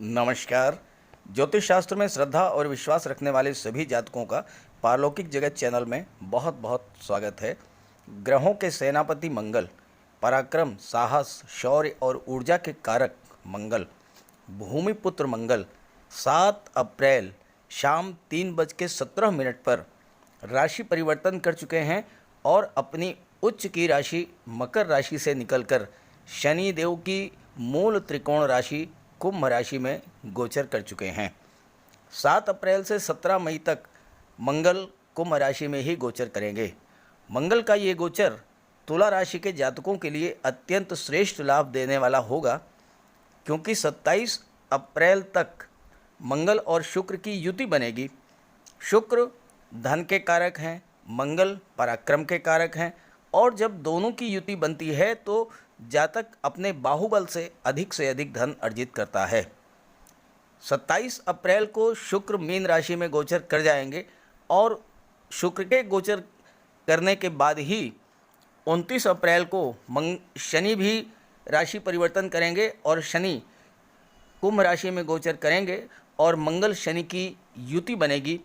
नमस्कार। ज्योतिष शास्त्र में श्रद्धा और विश्वास रखने वाले सभी जातकों का पारलौकिक जगत चैनल में बहुत बहुत स्वागत है। ग्रहों के सेनापति मंगल, पराक्रम, साहस, शौर्य और ऊर्जा के कारक मंगल, भूमिपुत्र मंगल 7 अप्रैल शाम 3:17 पर राशि परिवर्तन कर चुके हैं और अपनी उच्च की राशि मकर राशि से निकलकर शनि देव की मूल त्रिकोण राशि कुंभ राशि में गोचर कर चुके हैं। 7 अप्रैल से 17 मई तक मंगल कुंभ राशि में ही गोचर करेंगे। मंगल का ये गोचर तुला राशि के जातकों के लिए अत्यंत श्रेष्ठ लाभ देने वाला होगा, क्योंकि 27 अप्रैल तक मंगल और शुक्र की युति बनेगी। शुक्र धन के कारक हैं, मंगल पराक्रम के कारक हैं, और जब दोनों की युति बनती है तो जातक अपने बाहुबल से अधिक धन अर्जित करता है। 27 अप्रैल को शुक्र मीन राशि में गोचर कर जाएंगे और शुक्र के गोचर करने के बाद ही 29 अप्रैल को शनि भी राशि परिवर्तन करेंगे और शनि कुंभ राशि में गोचर करेंगे और मंगल शनि की युति बनेगी,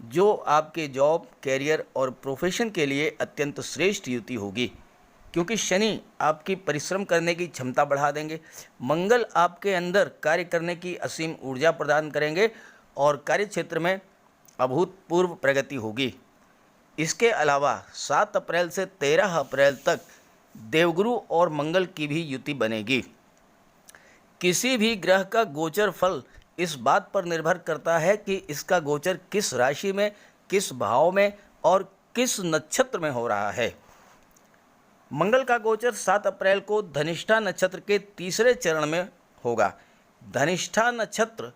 जो आपके जॉब, कैरियर और प्रोफेशन के लिए अत्यंत श्रेष्ठ युति होगी, क्योंकि शनि आपकी परिश्रम करने की क्षमता बढ़ा देंगे, मंगल आपके अंदर कार्य करने की असीम ऊर्जा प्रदान करेंगे और कार्य क्षेत्र में अभूतपूर्व प्रगति होगी। इसके अलावा 7 अप्रैल से 13 अप्रैल तक देवगुरु और मंगल की भी युति बनेगी। किसी भी ग्रह का गोचर फल इस बात पर निर्भर करता है कि इसका गोचर किस राशि में, किस भाव में और किस नक्षत्र में हो रहा है। मंगल का गोचर 7 अप्रैल को धनिष्ठा नक्षत्र के तीसरे चरण में होगा। धनिष्ठा नक्षत्र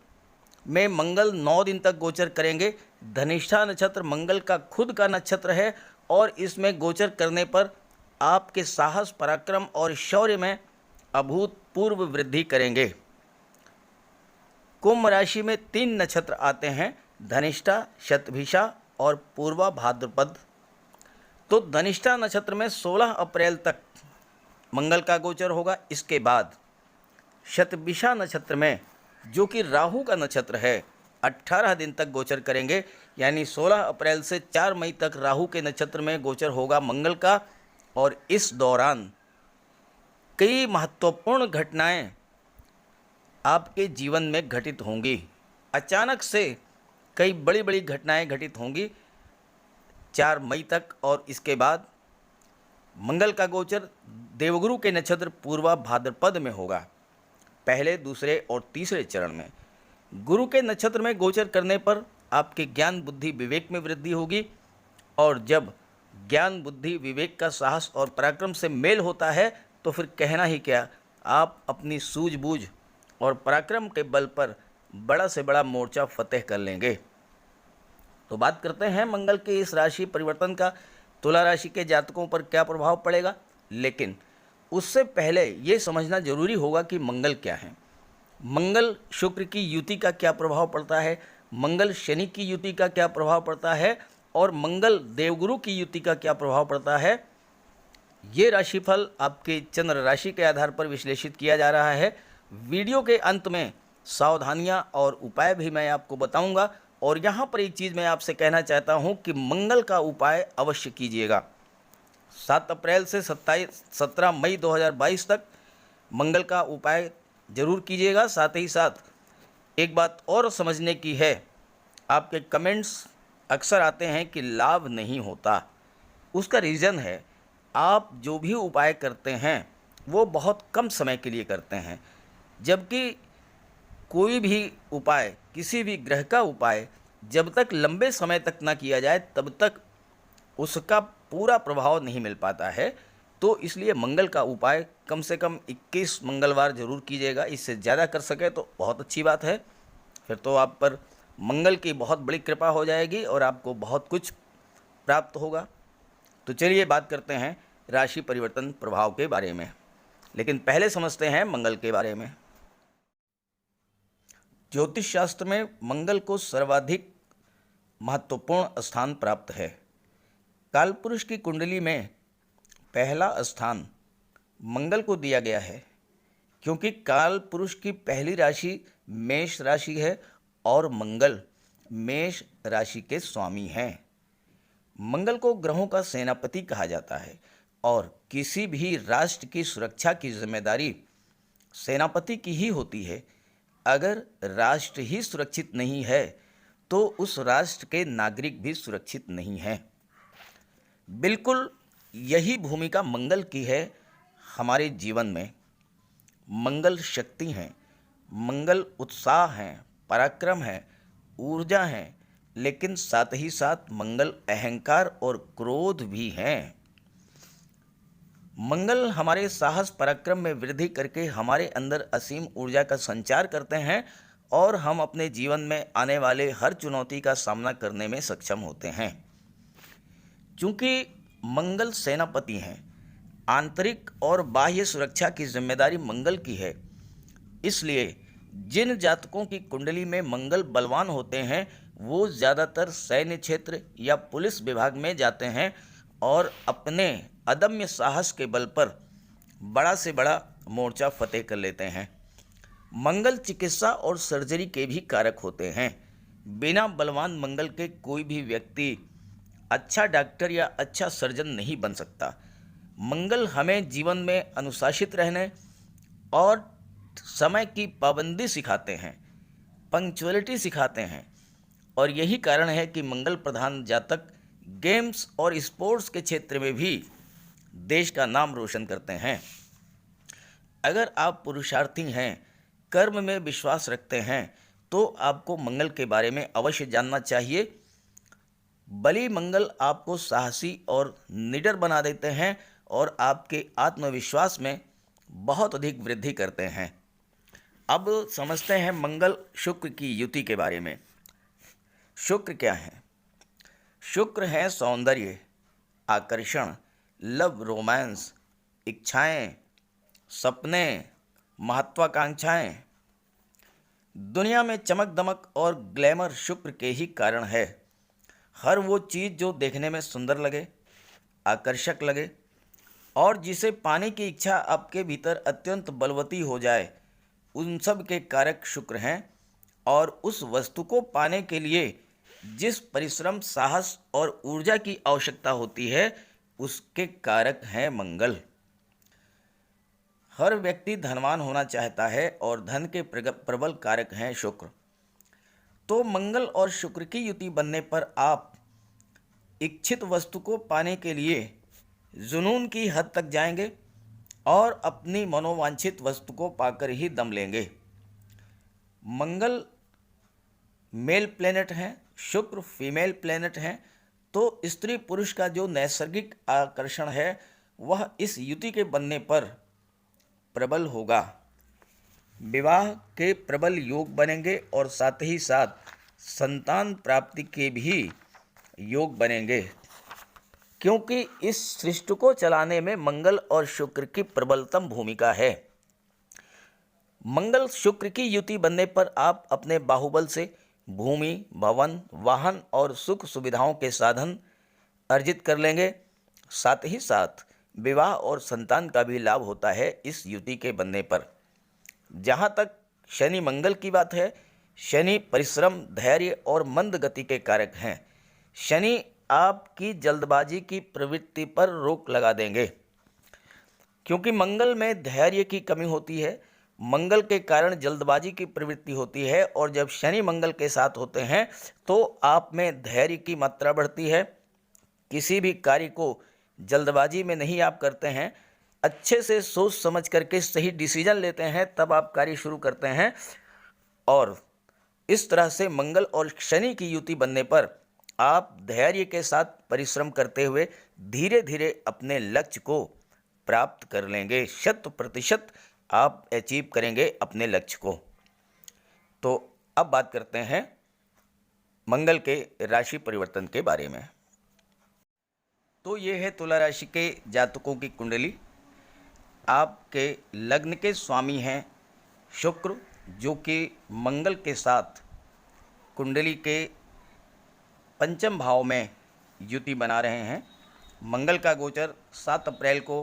में मंगल 9 दिन तक गोचर करेंगे। धनिष्ठा नक्षत्र मंगल का खुद का नक्षत्र है और इसमें गोचर करने पर आपके साहस, पराक्रम और शौर्य में अभूतपूर्व वृद्धि करेंगे। कुंभ राशि में 3 नक्षत्र आते हैं, धनिष्ठा, शतभिषा और पूर्वा भाद्रपद। तो धनिष्ठा नक्षत्र में 16 अप्रैल तक मंगल का गोचर होगा। इसके बाद शतभिषा नक्षत्र में, जो कि राहु का नक्षत्र है, 18 दिन तक गोचर करेंगे, यानी 16 अप्रैल से 4 मई तक राहु के नक्षत्र में गोचर होगा मंगल का। और इस दौरान कई महत्वपूर्ण घटनाएं आपके जीवन में घटित होंगी। अचानक से कई बड़ी बड़ी घटनाएं घटित होंगी 4 मई तक। और इसके बाद मंगल का गोचर देवगुरु के नक्षत्र पूर्वा भाद्रपद में होगा, पहले, दूसरे और तीसरे चरण में। गुरु के नक्षत्र में गोचर करने पर आपके ज्ञान, बुद्धि, विवेक में वृद्धि होगी। और जब ज्ञान, बुद्धि, विवेक का साहस और पराक्रम से मेल होता है तो फिर कहना ही क्या, आप अपनी सूझबूझ और पराक्रम के बल पर बड़ा से बड़ा मोर्चा फतेह कर लेंगे। तो बात करते हैं मंगल के इस राशि परिवर्तन का तुला राशि के जातकों पर क्या प्रभाव पड़ेगा। लेकिन उससे पहले ये समझना जरूरी होगा कि मंगल क्या है। मंगल शुक्र की युति का क्या प्रभाव पड़ता है, मंगल शनि की युति का क्या प्रभाव पड़ता है और मंगल देवगुरु की युति का क्या प्रभाव पड़ता है। ये राशिफल आपके चंद्र राशि के आधार पर विश्लेषित किया जा रहा है। वीडियो के अंत में सावधानियां और उपाय भी मैं आपको बताऊंगा। और यहाँ पर एक चीज़ मैं आपसे कहना चाहता हूँ कि मंगल का उपाय अवश्य कीजिएगा। 7 अप्रैल से 17 मई 2022 तक मंगल का उपाय जरूर कीजिएगा। साथ ही साथ एक बात और समझने की है, आपके कमेंट्स अक्सर आते हैं कि लाभ नहीं होता। उसका रीज़न है, आप जो भी उपाय करते हैं वो बहुत कम समय के लिए करते हैं, जबकि कोई भी उपाय, किसी भी ग्रह का उपाय जब तक लंबे समय तक ना किया जाए तब तक उसका पूरा प्रभाव नहीं मिल पाता है। तो इसलिए मंगल का उपाय कम से कम 21 मंगलवार जरूर कीजिएगा। इससे ज़्यादा कर सके तो बहुत अच्छी बात है, फिर तो आप पर मंगल की बहुत बड़ी कृपा हो जाएगी और आपको बहुत कुछ प्राप्त होगा। तो चलिए बात करते हैं राशि परिवर्तन प्रभाव के बारे में, लेकिन पहले समझते हैं मंगल के बारे में। ज्योतिष शास्त्र में मंगल को सर्वाधिक महत्वपूर्ण स्थान प्राप्त है। कालपुरुष की कुंडली में पहला स्थान मंगल को दिया गया है। क्योंकि काल पुरुष की पहली राशि मेष राशि है और मंगल मेष राशि के स्वामी हैं। मंगल को ग्रहों का सेनापति कहा जाता है और किसी भी राष्ट्र की सुरक्षा की जिम्मेदारी सेनापति की ही होती है। अगर राष्ट्र ही सुरक्षित नहीं है तो उस राष्ट्र के नागरिक भी सुरक्षित नहीं हैं। बिल्कुल यही भूमिका मंगल की है हमारे जीवन में। मंगल शक्ति हैं, मंगल उत्साह हैं, पराक्रम है, ऊर्जा है, लेकिन साथ ही साथ मंगल अहंकार और क्रोध भी हैं। मंगल हमारे साहस पराक्रम में वृद्धि करके हमारे अंदर असीम ऊर्जा का संचार करते हैं और हम अपने जीवन में आने वाले हर चुनौती का सामना करने में सक्षम होते हैं। चूंकि मंगल सेनापति हैं, आंतरिक और बाह्य सुरक्षा की जिम्मेदारी मंगल की है, इसलिए जिन जातकों की कुंडली में मंगल बलवान होते हैं वो ज़्यादातर सैन्य क्षेत्र या पुलिस विभाग में जाते हैं और अपने अदम्य साहस के बल पर बड़ा से बड़ा मोर्चा फतेह कर लेते हैं। मंगल चिकित्सा और सर्जरी के भी कारक होते हैं। बिना बलवान मंगल के कोई भी व्यक्ति अच्छा डॉक्टर या अच्छा सर्जन नहीं बन सकता। मंगल हमें जीवन में अनुशासित रहने और समय की पाबंदी सिखाते हैं, पंक्चुअलिटी सिखाते हैं, और यही कारण है कि मंगल प्रधान जातक गेम्स और स्पोर्ट्स के क्षेत्र में भी देश का नाम रोशन करते हैं। अगर आप पुरुषार्थी हैं, कर्म में विश्वास रखते हैं, तो आपको मंगल के बारे में अवश्य जानना चाहिए। बली मंगल आपको साहसी और निडर बना देते हैं और आपके आत्मविश्वास में बहुत अधिक वृद्धि करते हैं। अब समझते हैं मंगल शुक्र की युति के बारे में। शुक्र क्या है? शुक्र है सौंदर्य, आकर्षण, लव, रोमांस, इच्छाएं, सपने, महत्वाकांक्षाएं। दुनिया में चमक दमक और ग्लैमर शुक्र के ही कारण है। हर वो चीज़ जो देखने में सुंदर लगे, आकर्षक लगे और जिसे पाने की इच्छा आपके भीतर अत्यंत बलवती हो जाए, उन सब के कारक शुक्र हैं। और उस वस्तु को पाने के लिए जिस परिश्रम, साहस और ऊर्जा की आवश्यकता होती है, उसके कारक हैं मंगल। हर व्यक्ति धनवान होना चाहता है और धन के प्रबल कारक हैं शुक्र। तो मंगल और शुक्र की युति बनने पर आप इच्छित वस्तु को पाने के लिए जुनून की हद तक जाएंगे और अपनी मनोवांछित वस्तु को पाकर ही दम लेंगे। मंगल मेल प्लेनेट हैं, शुक्र फीमेल प्लेनेट हैं, तो स्त्री पुरुष का जो नैसर्गिक आकर्षण है वह इस युति के बनने पर प्रबल होगा। विवाह के प्रबल योग बनेंगे और साथ ही साथ संतान प्राप्ति के भी योग बनेंगे, क्योंकि इस सृष्टि को चलाने में मंगल और शुक्र की प्रबलतम भूमिका है। मंगल शुक्र की युति बनने पर आप अपने बाहुबल से भूमि, भवन, वाहन और सुख सुविधाओं के साधन अर्जित कर लेंगे। साथ ही साथ विवाह और संतान का भी लाभ होता है इस युति के बनने पर। जहाँ तक शनि मंगल की बात है, शनि परिश्रम, धैर्य और मंद गति के कारक हैं। शनि आपकी जल्दबाजी की प्रवृत्ति पर रोक लगा देंगे, क्योंकि मंगल में धैर्य की कमी होती है। मंगल के कारण जल्दबाजी की प्रवृत्ति होती है और जब शनि मंगल के साथ होते हैं तो आप में धैर्य की मात्रा बढ़ती है। किसी भी कार्य को जल्दबाजी में नहीं आप करते हैं, अच्छे से सोच समझ करके सही डिसीजन लेते हैं, तब आप कार्य शुरू करते हैं। और इस तरह से मंगल और शनि की युति बनने पर आप धैर्य के साथ परिश्रम करते हुए धीरे धीरे अपने लक्ष्य को प्राप्त कर लेंगे। 100% आप अचीव करेंगे अपने लक्ष्य को। तो अब बात करते हैं मंगल के राशि परिवर्तन के बारे में। तो ये है तुला राशि के जातकों की कुंडली। आपके लग्न के स्वामी हैं शुक्र, जो कि मंगल के साथ कुंडली के पंचम भाव में युति बना रहे हैं। मंगल का गोचर 7 अप्रैल को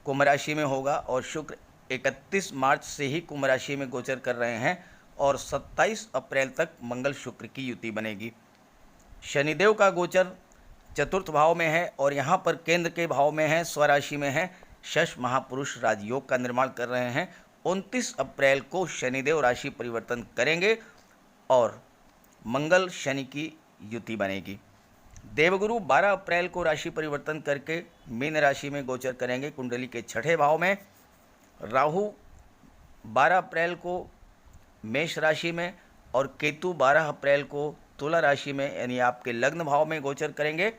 कुंभ राशि में होगा और शुक्र 31 मार्च से ही कुंभ राशि में गोचर कर रहे हैं और 27 अप्रैल तक मंगल शुक्र की युति बनेगी। शनिदेव का गोचर चतुर्थ भाव में है और यहाँ पर केंद्र के भाव में है, स्वराशि में है। शश महापुरुष राजयोग का निर्माण कर रहे हैं। 29 अप्रैल को शनिदेव राशि परिवर्तन करेंगे और मंगल शनि की युति बनेगी। देवगुरु 12 अप्रैल को राशि परिवर्तन करके मीन राशि में गोचर करेंगे कुंडली के छठे भाव में। राहु 12 अप्रैल को मेष राशि में और केतु 12 अप्रैल को तुला राशि में यानी आपके लग्न भाव में गोचर करेंगे।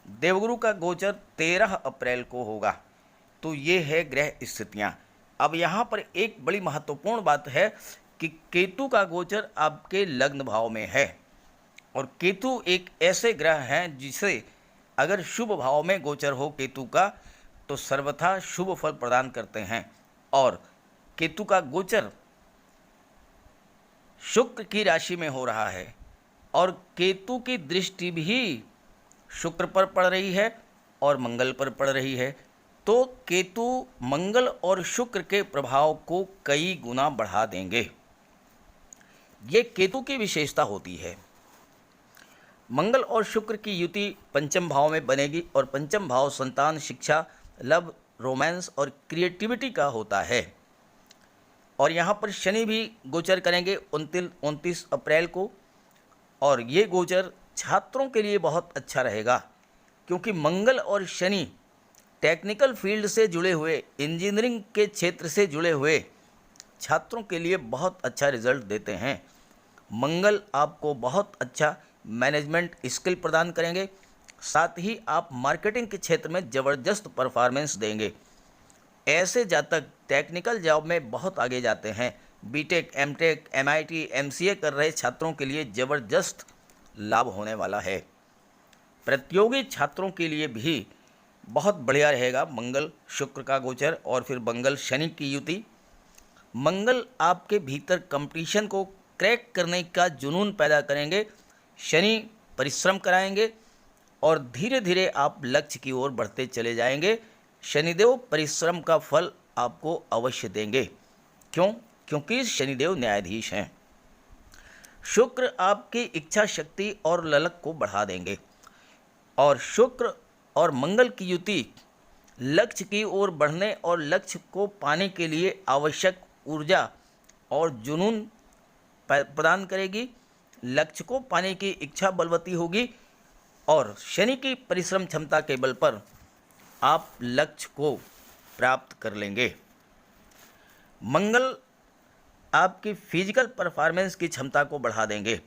देवगुरु का गोचर 13 अप्रैल को होगा। तो ये है ग्रह स्थितियाँ। अब यहाँ पर एक बड़ी महत्वपूर्ण बात है कि केतु का गोचर आपके लग्न भाव में है और केतु एक ऐसे ग्रह हैं जिसे अगर शुभ भाव में गोचर हो केतु का तो सर्वथा शुभ फल प्रदान करते हैं। और केतु का गोचर शुक्र की राशि में हो रहा है और केतु की दृष्टि भी शुक्र पर पड़ रही है और मंगल पर पड़ रही है। तो केतु मंगल और शुक्र के प्रभाव को कई गुना बढ़ा देंगे। ये केतु की विशेषता होती है। मंगल और शुक्र की युति पंचम भाव में बनेगी और पंचम भाव संतान, शिक्षा, लव, रोमांस और क्रिएटिविटी का होता है। और यहाँ पर शनि भी गोचर करेंगे 29 अप्रैल को और ये गोचर छात्रों के लिए बहुत अच्छा रहेगा क्योंकि मंगल और शनि टेक्निकल फील्ड से जुड़े हुए, इंजीनियरिंग के क्षेत्र से जुड़े हुए छात्रों के लिए बहुत अच्छा रिजल्ट देते हैं। मंगल आपको बहुत अच्छा मैनेजमेंट स्किल प्रदान करेंगे, साथ ही आप मार्केटिंग के क्षेत्र में ज़बरदस्त परफॉर्मेंस देंगे। ऐसे जातक टेक्निकल जॉब में बहुत आगे जाते हैं। बीटेक, एमटेक, एमआईटी, एमसीए कर रहे छात्रों के लिए ज़बरदस्त लाभ होने वाला है। प्रतियोगी छात्रों के लिए भी बहुत बढ़िया रहेगा मंगल शुक्र का गोचर और फिर मंगल शनि की युति। मंगल आपके भीतर कंपटीशन को क्रैक करने का जुनून पैदा करेंगे, शनि परिश्रम कराएंगे और धीरे धीरे आप लक्ष्य की ओर बढ़ते चले जाएंगे। शनिदेव परिश्रम का फल आपको अवश्य देंगे। क्यों? क्योंकि शनिदेव न्यायाधीश हैं। शुक्र आपकी इच्छा शक्ति और ललक को बढ़ा देंगे और शुक्र और मंगल की युति लक्ष्य की ओर बढ़ने और लक्ष्य को पाने के लिए आवश्यक ऊर्जा और जुनून प्रदान करेगी। लक्ष्य को पाने की इच्छा बलवती होगी और शनि की परिश्रम क्षमता के बल पर आप लक्ष्य को प्राप्त कर लेंगे। मंगल आपकी फिजिकल परफॉर्मेंस की क्षमता को बढ़ा देंगे।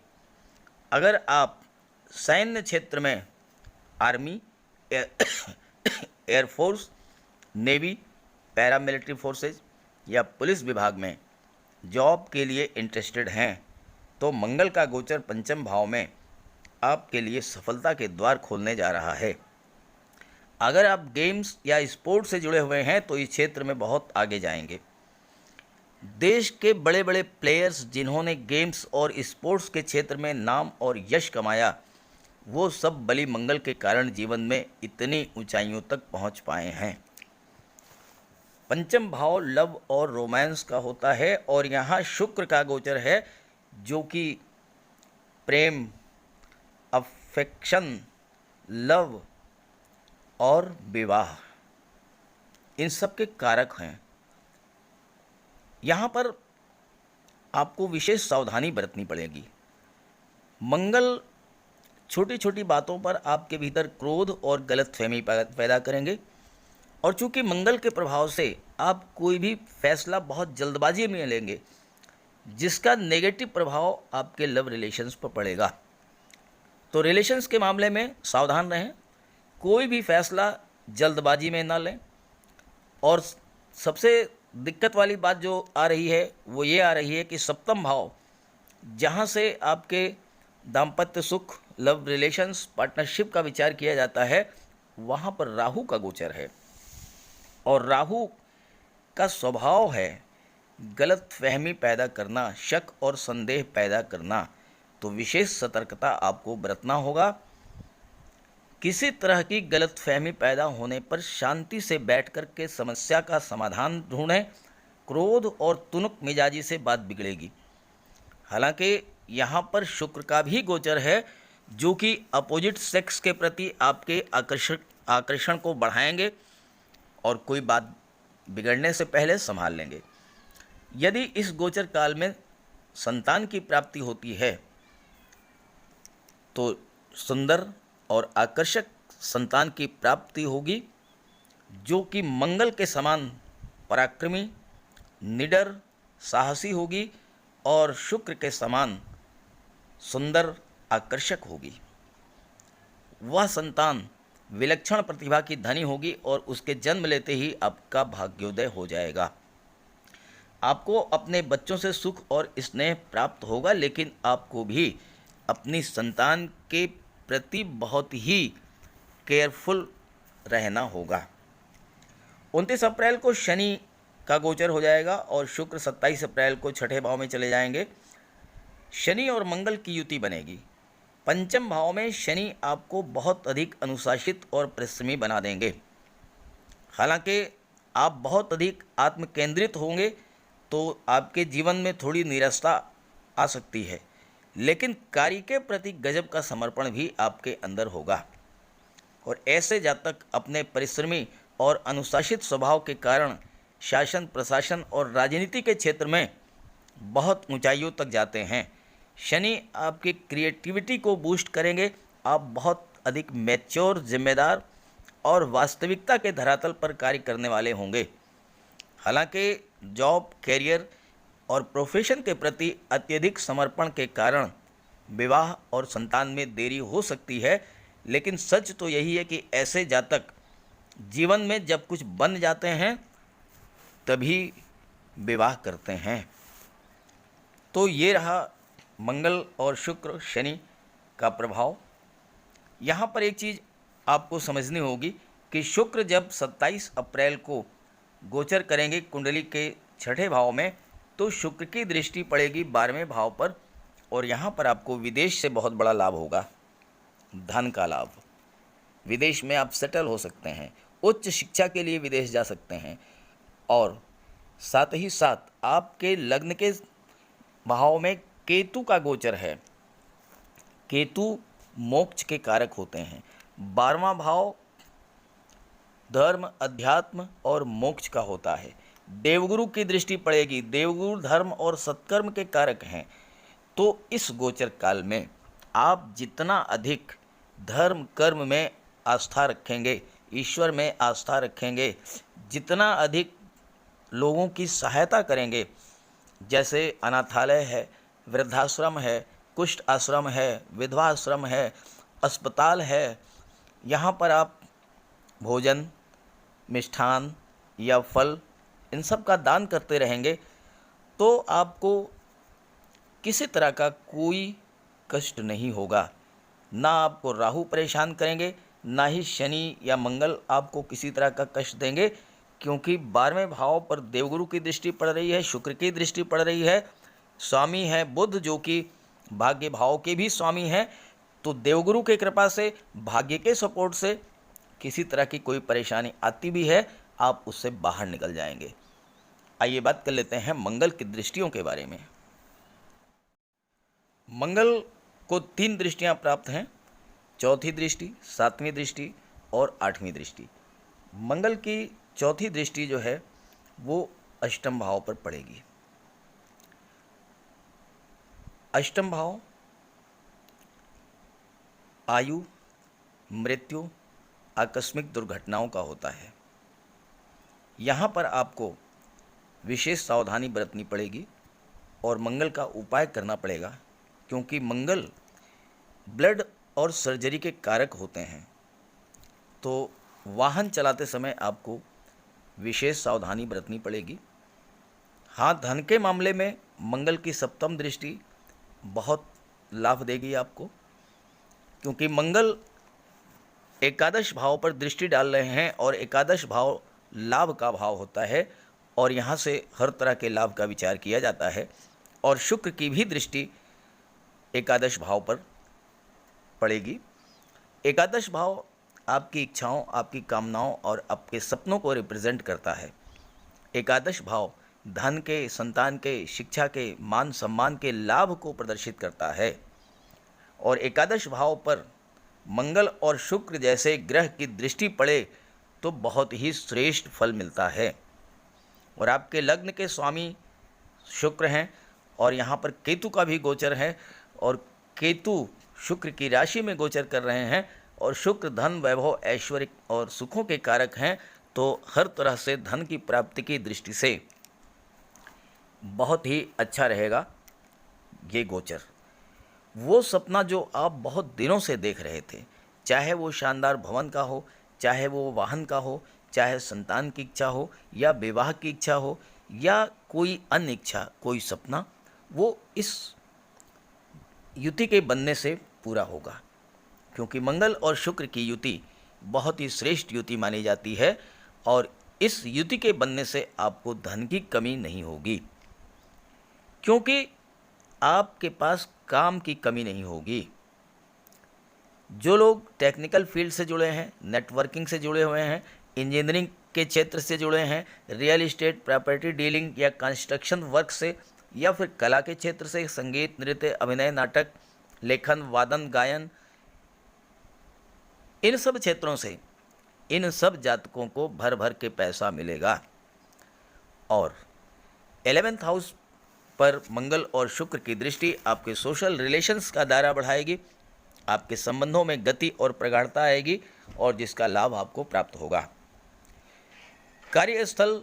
अगर आप सैन्य क्षेत्र में army, air force, navy, paramilitary forces या पुलिस विभाग में जॉब के लिए इंटरेस्टेड हैं तो मंगल का गोचर पंचम भाव में आपके लिए सफलता के द्वार खोलने जा रहा है। अगर आप गेम्स या स्पोर्ट्स से जुड़े हुए हैं तो इस क्षेत्र में बहुत आगे जाएंगे। देश के बड़े बड़े प्लेयर्स जिन्होंने गेम्स और स्पोर्ट्स के क्षेत्र में नाम और यश कमाया, वो सब बली मंगल के कारण जीवन में इतनी ऊंचाइयों तक पहुंच पाए हैं। पंचम भाव लव और रोमांस का होता है और यहाँ शुक्र का गोचर है जो कि प्रेम, अफेक्शन, लव और विवाह इन सब के कारक हैं। यहाँ पर आपको विशेष सावधानी बरतनी पड़ेगी। मंगल छोटी छोटी बातों पर आपके भीतर क्रोध और गलतफहमी पैदा करेंगे और चूंकि मंगल के प्रभाव से आप कोई भी फैसला बहुत जल्दबाजी में लेंगे जिसका नेगेटिव प्रभाव आपके लव रिलेशंस पर पड़ेगा। तो रिलेशंस के मामले में सावधान रहें, कोई भी फैसला जल्दबाजी में ना लें। और सबसे दिक्कत वाली बात जो आ रही है वो ये आ रही है कि सप्तम भाव जहाँ से आपके दाम्पत्य सुख, लव रिलेशंस, पार्टनरशिप का विचार किया जाता है, वहाँ पर राहु का गोचर है और राहु का स्वभाव है गलत फहमी पैदा करना, शक और संदेह पैदा करना। तो विशेष सतर्कता आपको बरतना होगा। किसी तरह की गलत फहमी पैदा होने पर शांति से बैठ कर के समस्या का समाधान ढूंढें क्रोध और तुनक मिजाजी से बात बिगड़ेगी। हालांकि यहाँ पर शुक्र का भी गोचर है, जो कि अपोजिट सेक्स के प्रति आपके आकर्षण को बढ़ाएंगे और कोई बात बिगड़ने से पहले संभाल लेंगे। यदि इस गोचर काल में संतान की प्राप्ति होती है तो सुंदर और आकर्षक संतान की प्राप्ति होगी, जो कि मंगल के समान पराक्रमी, निडर, साहसी होगी और शुक्र के समान सुंदर, आकर्षक होगी। वह संतान विलक्षण प्रतिभा की धनी होगी और उसके जन्म लेते ही आपका भाग्योदय हो जाएगा। आपको अपने बच्चों से सुख और स्नेह प्राप्त होगा, लेकिन आपको भी अपनी संतान के प्रति बहुत ही केयरफुल रहना होगा। 29 अप्रैल को शनि का गोचर हो जाएगा और शुक्र 27 अप्रैल को छठे भाव में चले जाएंगे। शनि और मंगल की युति बनेगी। पंचम भाव में शनि आपको बहुत अधिक अनुशासित और परिश्रमी बना देंगे। हालांकि आप बहुत अधिक आत्मकेंद्रित होंगे तो आपके जीवन में थोड़ी निराशा आ सकती है, लेकिन कार्य के प्रति गजब का समर्पण भी आपके अंदर होगा और ऐसे जातक अपने परिश्रमी और अनुशासित स्वभाव के कारण शासन, प्रशासन और राजनीति के क्षेत्र में बहुत ऊंचाइयों तक जाते हैं। शनि आपकी क्रिएटिविटी को बूस्ट करेंगे। आप बहुत अधिक मैच्योर, जिम्मेदार और वास्तविकता के धरातल पर कार्य करने वाले होंगे। हालांकि जॉब, कैरियर और प्रोफेशन के प्रति अत्यधिक समर्पण के कारण विवाह और संतान में देरी हो सकती है, लेकिन सच तो यही है कि ऐसे जातक जीवन में जब कुछ बन जाते हैं तभी विवाह करते हैं। तो ये रहा मंगल और शुक्र, शनि का प्रभाव। यहाँ पर एक चीज़ आपको समझनी होगी कि शुक्र जब 27 अप्रैल को गोचर करेंगे कुंडली के छठे भाव में, तो शुक्र की दृष्टि पड़ेगी 12वें भाव पर और यहाँ पर आपको विदेश से बहुत बड़ा लाभ होगा, धन का लाभ। विदेश में आप सेटल हो सकते हैं, उच्च शिक्षा के लिए विदेश जा सकते हैं और साथ ही साथ आपके लग्न के भाव में केतु का गोचर है। केतु मोक्ष के कारक होते हैं। 12वां भाव धर्म, अध्यात्म और मोक्ष का होता है। देवगुरु की दृष्टि पड़ेगी। देवगुरु धर्म और सत्कर्म के कारक हैं। तो इस गोचर काल में आप जितना अधिक धर्म कर्म में आस्था रखेंगे, ईश्वर में आस्था रखेंगे, जितना अधिक लोगों की सहायता करेंगे, जैसे अनाथालय है, वृद्धाश्रम है, कुष्ठ आश्रम है, विधवा आश्रम है, अस्पताल है, यहाँ पर आप भोजन, मिष्ठान या फल इन सब का दान करते रहेंगे तो आपको किसी तरह का कोई कष्ट नहीं होगा। ना आपको राहु परेशान करेंगे, ना ही शनि या मंगल आपको किसी तरह का कष्ट देंगे, क्योंकि 12वें भाव पर देवगुरु की दृष्टि पड़ रही है, शुक्र की दृष्टि पड़ रही है, स्वामी है बुध जो कि भाग्य भाव के भी स्वामी हैं। तो देवगुरु के कृपा से, भाग्य के सपोर्ट से किसी तरह की कोई परेशानी आती भी है, आप उससे बाहर निकल जाएंगे। आइए बात कर लेते हैं मंगल की दृष्टियों के बारे में। मंगल को 3 दृष्टियां प्राप्त हैं, चौथी दृष्टि, 7वीं दृष्टि और 8वीं दृष्टि। मंगल की चौथी दृष्टि जो है वो अष्टम भाव पर पड़ेगी। अष्टम भाव आयु, मृत्यु, आकस्मिक दुर्घटनाओं का होता है। यहाँ पर आपको विशेष सावधानी बरतनी पड़ेगी और मंगल का उपाय करना पड़ेगा, क्योंकि मंगल ब्लड और सर्जरी के कारक होते हैं। तो वाहन चलाते समय आपको विशेष सावधानी बरतनी पड़ेगी। हाँ, धन के मामले में मंगल की 7वीं दृष्टि बहुत लाभ देगी आपको, क्योंकि मंगल एकादश भाव पर दृष्टि डाल रहे हैं और एकादश भाव लाभ का भाव होता है और यहाँ से हर तरह के लाभ का विचार किया जाता है। और शुक्र की भी दृष्टि एकादश भाव पर पड़ेगी। एकादश भाव आपकी इच्छाओं, आपकी कामनाओं और आपके सपनों को रिप्रेजेंट करता है। एकादश भाव धन के, संतान के, शिक्षा के, मान सम्मान के लाभ को प्रदर्शित करता है। और एकादश भाव पर मंगल और शुक्र जैसे ग्रह की दृष्टि पड़े तो बहुत ही श्रेष्ठ फल मिलता है। और आपके लग्न के स्वामी शुक्र हैं और यहाँ पर केतु का भी गोचर है, और केतु शुक्र की राशि में गोचर कर रहे हैं, और शुक्र धन, वैभव, ऐश्वर्य और सुखों के कारक हैं। तो हर तरह से धन की प्राप्ति की दृष्टि से बहुत ही अच्छा रहेगा ये गोचर। वो सपना जो आप बहुत दिनों से देख रहे थे, चाहे वो शानदार भवन का हो, चाहे वो वाहन का हो, चाहे संतान की इच्छा हो, या विवाह की इच्छा हो, या कोई अन्य इच्छा, कोई सपना, वो इस युति के बनने से पूरा होगा। क्योंकि मंगल और शुक्र की युति बहुत ही श्रेष्ठ युति मानी जाती है, और इस युति के बनने से आपको धन की कमी नहीं होगी, क्योंकि आपके पास काम की कमी नहीं होगी। जो लोग टेक्निकल फील्ड से जुड़े हैं, नेटवर्किंग से जुड़े हुए हैं, इंजीनियरिंग के क्षेत्र से जुड़े हैं, रियल इस्टेट, प्रॉपर्टी डीलिंग या कंस्ट्रक्शन वर्क से, या फिर कला के क्षेत्र से, संगीत, नृत्य, अभिनय, नाटक, लेखन, वादन, गायन, इन सब क्षेत्रों से इन सब जातकों को भर भर के पैसा मिलेगा। और 11th हाउस पर मंगल और शुक्र की दृष्टि आपके सोशल रिलेशंस का दायरा बढ़ाएगी, आपके संबंधों में गति और प्रगाढ़ता आएगी, और जिसका लाभ आपको प्राप्त होगा। कार्यस्थल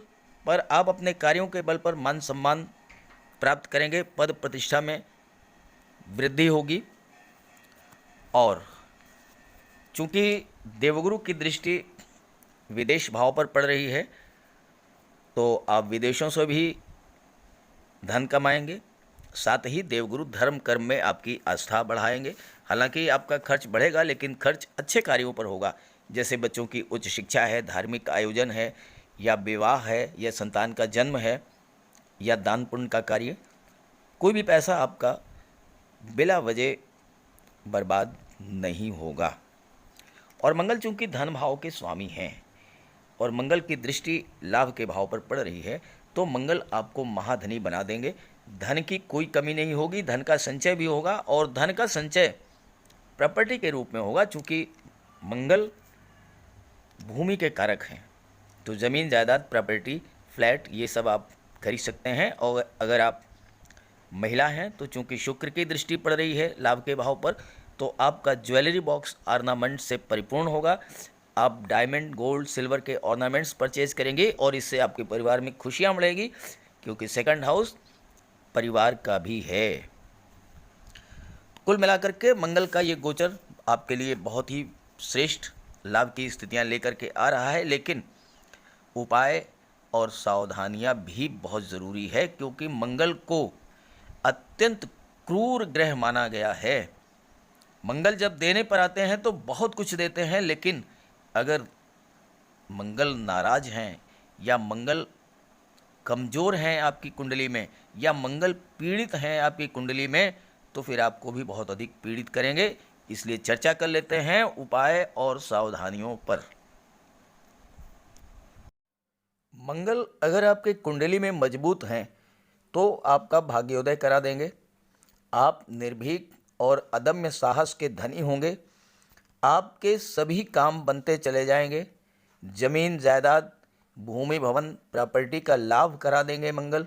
पर आप अपने कार्यों के बल पर मान सम्मान प्राप्त करेंगे, पद प्रतिष्ठा में वृद्धि होगी। और चूंकि देवगुरु की दृष्टि विदेश भाव पर पड़ रही है, तो आप विदेशों से भी धन कमाएंगे। साथ ही देवगुरु धर्म कर्म में आपकी आस्था बढ़ाएंगे। हालांकि आपका खर्च बढ़ेगा, लेकिन खर्च अच्छे कार्यों पर होगा, जैसे बच्चों की उच्च शिक्षा है, धार्मिक आयोजन है, या विवाह है, या संतान का जन्म है, या दान पुण्य का कार्य। कोई भी पैसा आपका बिला वजह बर्बाद नहीं होगा। और मंगल चूंकि धन भाव के स्वामी हैं और मंगल की दृष्टि लाभ के भाव पर पड़ रही है, तो मंगल आपको महाधनी बना देंगे। धन की कोई कमी नहीं होगी, धन का संचय भी होगा, और धन का संचय प्रॉपर्टी के रूप में होगा। चूँकि मंगल भूमि के कारक हैं, तो ज़मीन, जायदाद, प्रॉपर्टी, फ्लैट, ये सब आप खरीद सकते हैं। और अगर आप महिला हैं तो चूँकि शुक्र की दृष्टि पड़ रही है लाभ के भाव पर, तो आपका ज्वेलरी बॉक्स ऑर्नामेंट से परिपूर्ण होगा। आप डायमंड, गोल्ड, सिल्वर के ऑर्नामेंट्स परचेज करेंगे, और इससे आपके परिवार में खुशियां बढ़ेगी, क्योंकि सेकंड हाउस परिवार का भी है। कुल मिलाकर के मंगल का ये गोचर आपके लिए बहुत ही श्रेष्ठ लाभ की स्थितियां लेकर के आ रहा है, लेकिन उपाय और सावधानियां भी बहुत ज़रूरी है, क्योंकि मंगल को अत्यंत क्रूर ग्रह माना गया है। मंगल जब देने पर आते हैं तो बहुत कुछ देते हैं, लेकिन अगर मंगल नाराज हैं, या मंगल कमज़ोर हैं आपकी कुंडली में, या मंगल पीड़ित हैं आपकी कुंडली में, तो फिर आपको भी बहुत अधिक पीड़ित करेंगे। इसलिए चर्चा कर लेते हैं उपाय और सावधानियों पर। मंगल अगर आपके कुंडली में मजबूत हैं तो आपका भाग्योदय करा देंगे। आप निर्भीक और अदम्य साहस के धनी होंगे। आपके सभी काम बनते चले जाएंगे। जमीन, जायदाद, भूमि, भवन, प्रॉपर्टी का लाभ करा देंगे मंगल।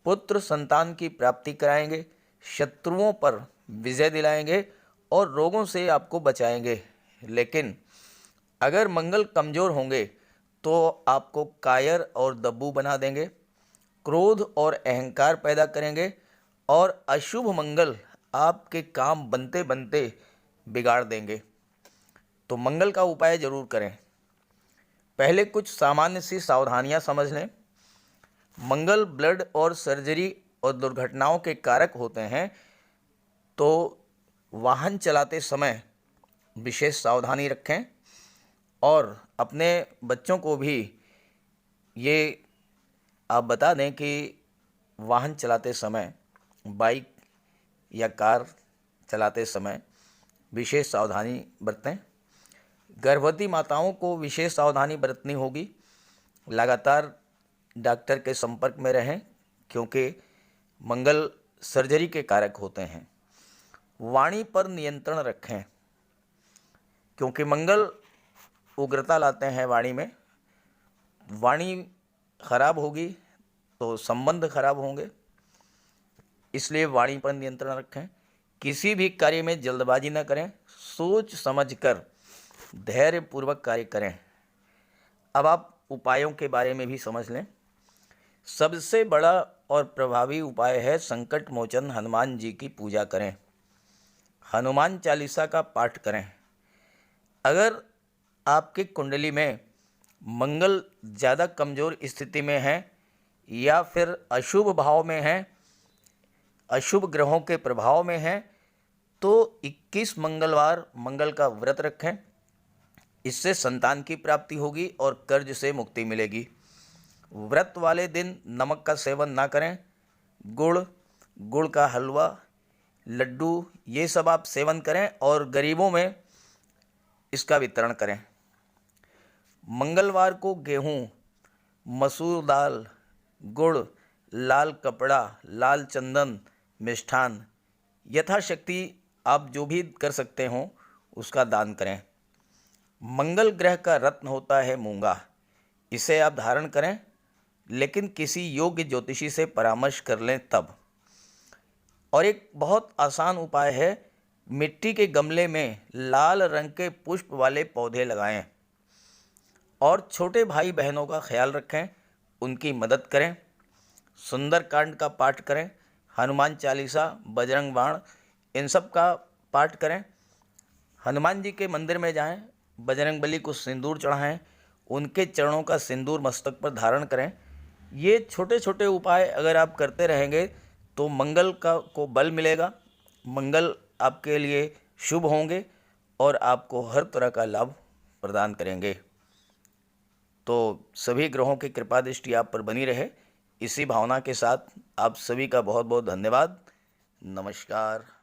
पुत्र संतान की प्राप्ति कराएंगे। शत्रुओं पर विजय दिलाएंगे और रोगों से आपको बचाएंगे। लेकिन अगर मंगल कमज़ोर होंगे तो आपको कायर और दब्बू बना देंगे, क्रोध और अहंकार पैदा करेंगे, और अशुभ मंगल आपके काम बनते बनते बिगाड़ देंगे। तो मंगल का उपाय ज़रूर करें। पहले कुछ सामान्य सी सावधानियां समझ लें। मंगल ब्लड और सर्जरी और दुर्घटनाओं के कारक होते हैं, तो वाहन चलाते समय विशेष सावधानी रखें, और अपने बच्चों को भी ये आप बता दें कि वाहन चलाते समय, बाइक या कार चलाते समय विशेष सावधानी बरतें। गर्भवती माताओं को विशेष सावधानी बरतनी होगी। लगातार डॉक्टर के संपर्क में रहें, क्योंकि मंगल सर्जरी के कारक होते हैं। वाणी पर नियंत्रण रखें, क्योंकि मंगल उग्रता लाते हैं वाणी में। वाणी खराब होगी तो संबंध खराब होंगे, इसलिए वाणी पर नियंत्रण रखें। किसी भी कार्य में जल्दबाजी न करें, सोच समझकर धैर्यपूर्वक कार्य करें। अब आप उपायों के बारे में भी समझ लें। सबसे बड़ा और प्रभावी उपाय है संकट मोचन हनुमान जी की पूजा करें, हनुमान चालीसा का पाठ करें। अगर आपकी कुंडली में मंगल ज़्यादा कमज़ोर स्थिति में है या फिर अशुभ भाव में है, अशुभ ग्रहों के प्रभाव में है, तो 21 मंगलवार मंगल का व्रत रखें। इससे संतान की प्राप्ति होगी और कर्ज से मुक्ति मिलेगी। व्रत वाले दिन नमक का सेवन ना करें। गुड़ का हलवा, लड्डू, ये सब आप सेवन करें और गरीबों में इसका वितरण करें। मंगलवार को गेहूँ, मसूर दाल, गुड़, लाल कपड़ा, लाल चंदन, मिष्ठान यथाशक्ति आप जो भी कर सकते हों उसका दान करें। मंगल ग्रह का रत्न होता है मूंगा, इसे आप धारण करें, लेकिन किसी योग्य ज्योतिषी से परामर्श कर लें तब। और एक बहुत आसान उपाय है, मिट्टी के गमले में लाल रंग के पुष्प वाले पौधे लगाएं और छोटे भाई बहनों का ख्याल रखें, उनकी मदद करें। सुंदरकांड का पाठ करें, हनुमान चालीसा, बजरंग बाण, इन सब का पाठ करें। हनुमान जी के मंदिर में जाएं, बजरंगबली को सिंदूर चढ़ाएं, उनके चरणों का सिंदूर मस्तक पर धारण करें। ये छोटे छोटे उपाय अगर आप करते रहेंगे तो मंगल को बल मिलेगा, मंगल आपके लिए शुभ होंगे और आपको हर तरह का लाभ प्रदान करेंगे। तो सभी ग्रहों की कृपा दृष्टि आप पर बनी रहे, इसी भावना के साथ आप सभी का बहुत बहुत धन्यवाद। नमस्कार।